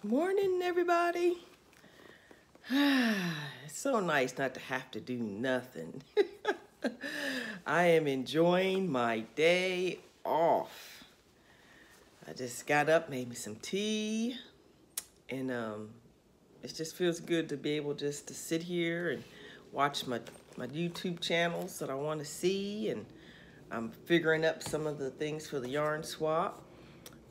Morning, everybody. It's so nice not to have to do nothing. I am enjoying my day off. I just got up, made me some tea, and it just feels good to be able just to sit here and watch my YouTube channels that I want to see, and I'm figuring up some of the things for the yarn swap,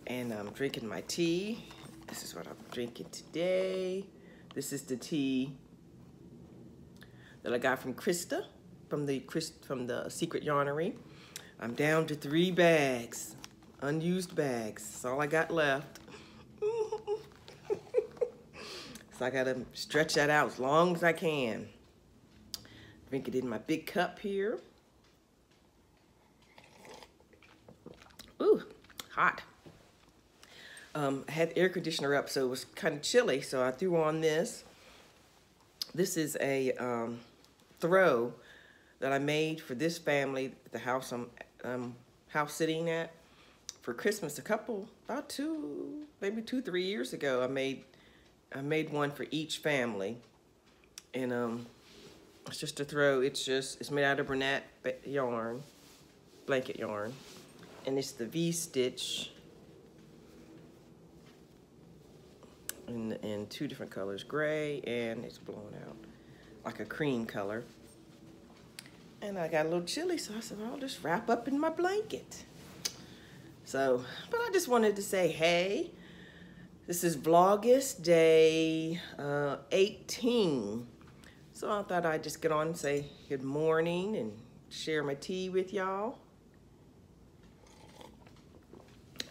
and I'm drinking my tea. This is what I'm drinking today. This is the tea that I got from Krista, from the Secret Yarnery. I'm down to 3 bags, unused bags. That's all I got left. So I gotta stretch that out as long as I can. Drink it in my big cup here. Ooh, hot. I had the air conditioner up, so it was kind of chilly, so I threw on this. This is a throw that I made for this family, the house I'm house sitting at, for Christmas. About 3 years ago, I made one for each family, and it's just a throw. It's made out of Bernat yarn, blanket yarn, and it's the V-stitch. In 2 different colors, gray, and it's blown out like a cream color. And I got a little chilly, so I said, well, I'll just wrap up in my blanket. So, but I just wanted to say, hey, this is Vlogmas day 18. So I thought I'd just get on and say good morning and share my tea with y'all.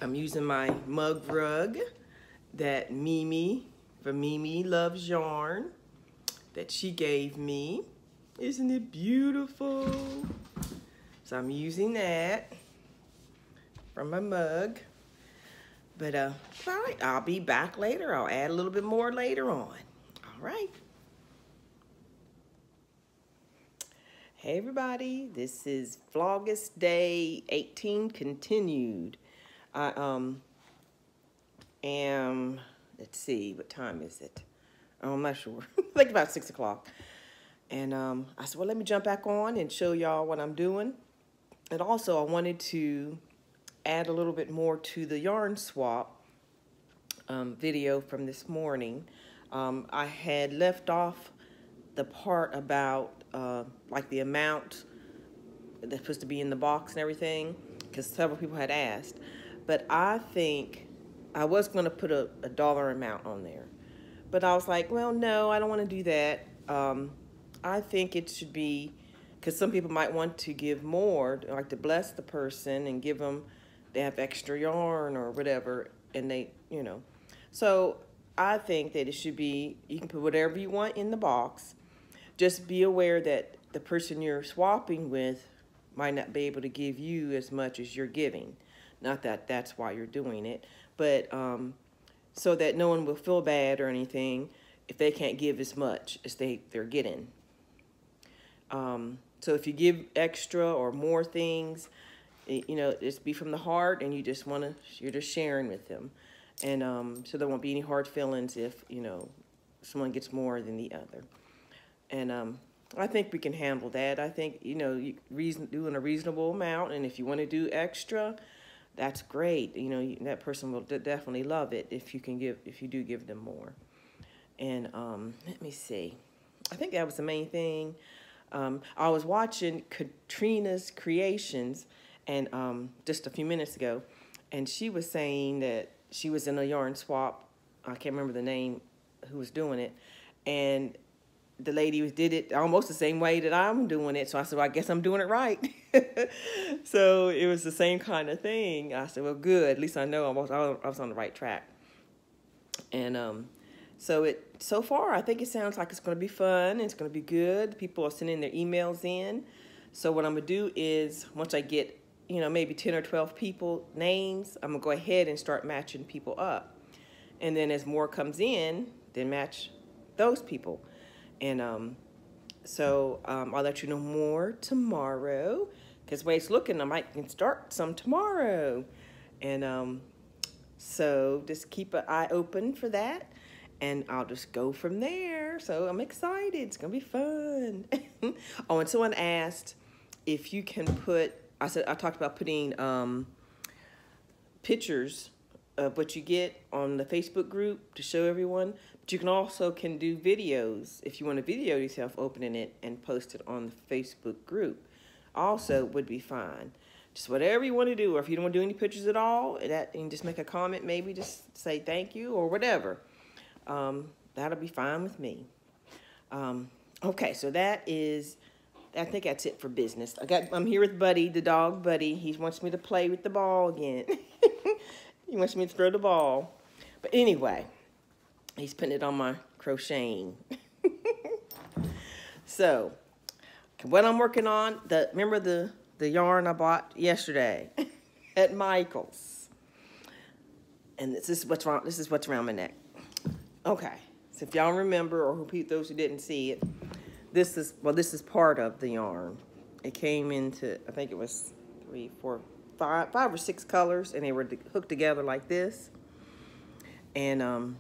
I'm using my mug rug that Mimi, from Mimi Loves Yarn, that she gave me. Isn't it beautiful? So I'm using that from my mug. But all right, I'll be back later. I'll add a little bit more later on. All right. Hey everybody, this is Vlogmas day 18 continued. Let's see, what time is it? Oh, I'm not sure. Like about 6 o'clock. And I said, well, let me jump back on and show y'all what I'm doing. And also, I wanted to add a little bit more to the yarn swap video from this morning. I had left off the part about like the amount that's supposed to be in the box and everything, because several people had asked. But I think I was going to put a dollar amount on there, but I was like, well, no, I don't want to do that. I think it should be, because some people might want to give more, like to bless the person and give them, they have extra yarn or whatever, and they, you know. So I think that it should be, you can put whatever you want in the box. Just be aware that the person you're swapping with might not be able to give you as much as you're giving. Not that that's why you're doing it, but so that no one will feel bad or anything if they can't give as much as they're getting. So if you give extra or more things, you know, just be from the heart, and you're just sharing with them. And so there won't be any hard feelings if, you know, someone gets more than the other. And I think we can handle that. I think, you know, doing a reasonable amount, and if you want to do extra, that's great. You know, that person will definitely love it if you do give them more. And let me see. I think that was the main thing. I was watching Katrina's Creations, and just a few minutes ago, and she was saying that she was in a yarn swap. I can't remember the name who was doing it, and the lady did it almost the same way that I'm doing it. So I said, well, I guess I'm doing it right. So it was the same kind of thing. I said, well, good. At least I know I was on the right track. And so far, I think it sounds like it's going to be fun. It's going to be good. People are sending their emails in. So what I'm going to do is, once I get, you know, maybe 10 or 12 people names, I'm going to go ahead and start matching people up. And then as more comes in, then match those people. And I'll let you know more tomorrow, because the way it's looking, I might can start some tomorrow. And So just keep an eye open for that, and I'll just go from there. So I'm excited. It's gonna be fun. Oh, and someone asked if you can put. I talked about putting pictures of what you get on the Facebook group to show everyone. But you can also do videos if you want to video yourself opening it and post it on the Facebook group. Also would be fine. Just whatever you want to do, or if you don't want to do any pictures at all, you can just make a comment, maybe just say thank you or whatever. That'll be fine with me. Okay, so I think that's it for business. I'm here with Buddy, the dog Buddy. He wants me to play with the ball again. He wants me to throw the ball. But anyway, he's putting it on my crocheting. So, what I'm working on, remember the yarn I bought yesterday at Michael's. And this is what's around my neck. Okay, so if y'all remember, or those who didn't see it, this is part of the yarn. It came into, I think it was 3, 4, 5 or 6 colors, and they were hooked together like this. And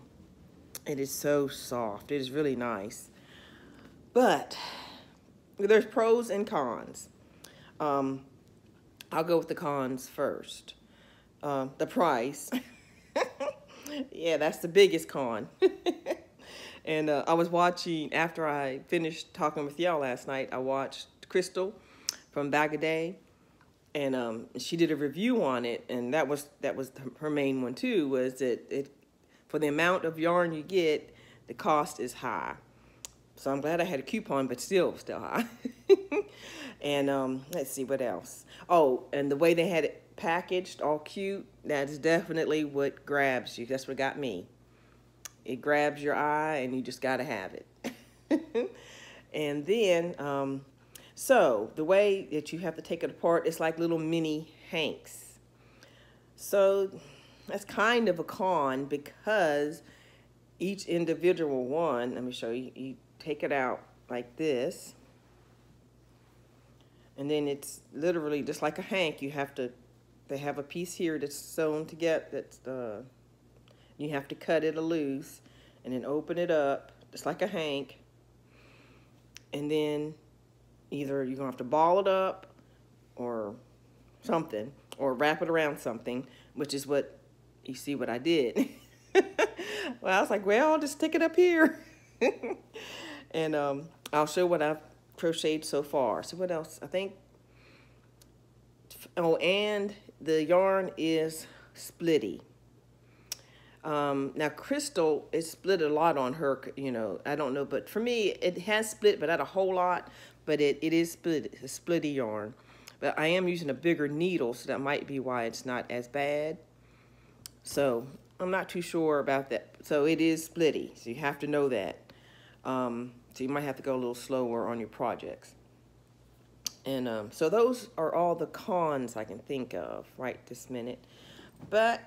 it is so soft. It is really nice. But there's pros and cons. I'll go with the cons first. The price. Yeah, that's the biggest con. And I was watching, after I finished talking with y'all last night, I watched Crystal from Bag a Day, and she did a review on it, and that was her main one too, was that for the amount of yarn you get, the cost is high. So I'm glad I had a coupon, but still high. And let's see what else. Oh, and the way they had it packaged, all cute, that's definitely what grabs you. That's what got me. It grabs your eye, and you just got to have it. And then, so the way that you have to take it apart, it's like little mini hanks. So that's kind of a con, because each individual one, let me show you, you take it out like this, and then it's literally just like a hank. They have a piece here that's sewn together, you have to cut it loose and then open it up just like a hank, and then either you're gonna have to ball it up or something, or wrap it around something, which is what you see what I did. Well, I was like, well, I'll just stick it up here. And I'll show what I've crocheted so far. So what else? I think, oh, and the yarn is splitty. Now Crystal is split a lot on her, I don't know, but for me, it has split, but not a whole lot, but it is split, a splitty yarn. But I am using a bigger needle, so that might be why it's not as bad. So I'm not too sure about that. So it is splitty, so you have to know that. So you might have to go a little slower on your projects. And so those are all the cons I can think of right this minute. But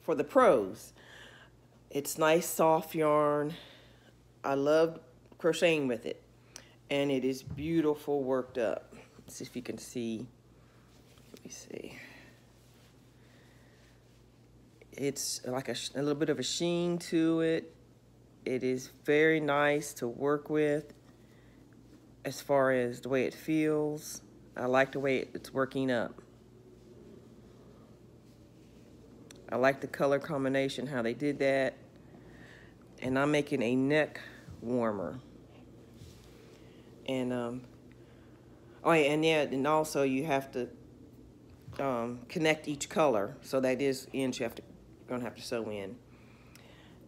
for the pros, it's nice soft yarn. I love crocheting with it, and it is beautiful worked up. Let's see if you can see. Let me see. It's like a little bit of a sheen to it. It is very nice to work with as far as the way it feels. I like the way it's working up. I like the color combination, how they did that. And I'm making a neck warmer. And oh yeah, and also you have to connect each color. So that is ends you're gonna have to sew in.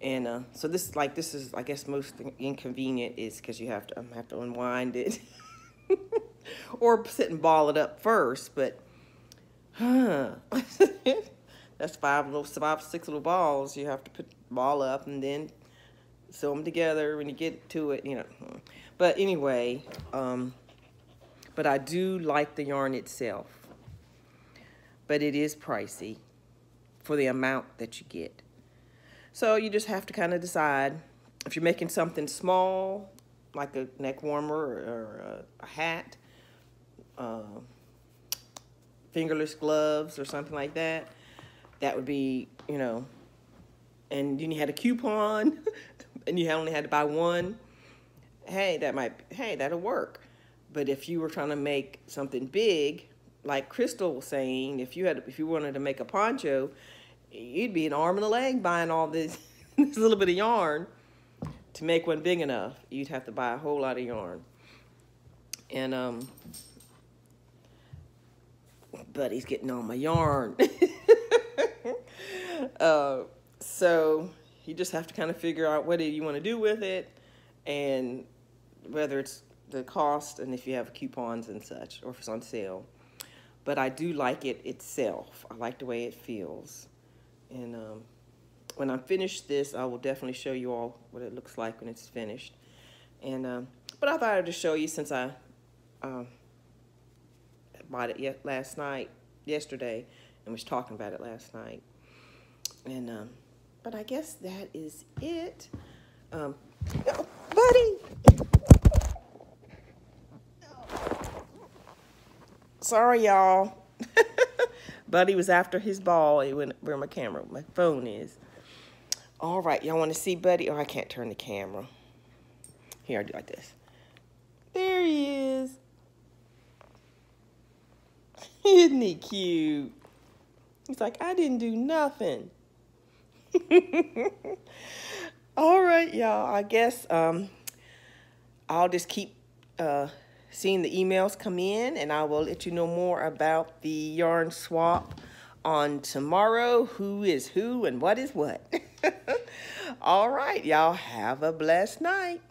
And so this is I guess most inconvenient is because you have to unwind it or sit and ball it up first. But that's 6 little balls you have to ball up and then sew them together when you get to it, But anyway, but I do like the yarn itself. But it is pricey for the amount that you get. So you just have to kind of decide if you're making something small, like a neck warmer or a hat, fingerless gloves or something like that. that would be, you know, and then you had a coupon and you only had to buy one, hey, that'll work. But if you were trying to make something big, like Crystal was saying, if you wanted to make a poncho, you'd be an arm and a leg buying all this this little bit of yarn to make one big enough. You'd have to buy a whole lot of yarn. And Buddy's getting on my yarn. So you just have to kind of figure out what you want to do with it, and whether it's the cost and if you have coupons and such, or if it's on sale. But I do like it itself. I like the way it feels. And when I'm finished this, I will definitely show you all what it looks like when it's finished. And but I thought I'd just show you, since I bought it yesterday, and was talking about it last night. And but I guess that is it. Oh, buddy. Sorry, y'all. Buddy was after his ball. He went where my phone is. All right, y'all want to see Buddy? Oh, I can't turn the camera. Here, I do like this. There he is. Isn't he cute? He's like, I didn't do nothing. All right, y'all. I guess I'll just keep seeing the emails come in, and I will let you know more about the yarn swap on tomorrow. Who is who and what is what. All right, y'all. Have a blessed night.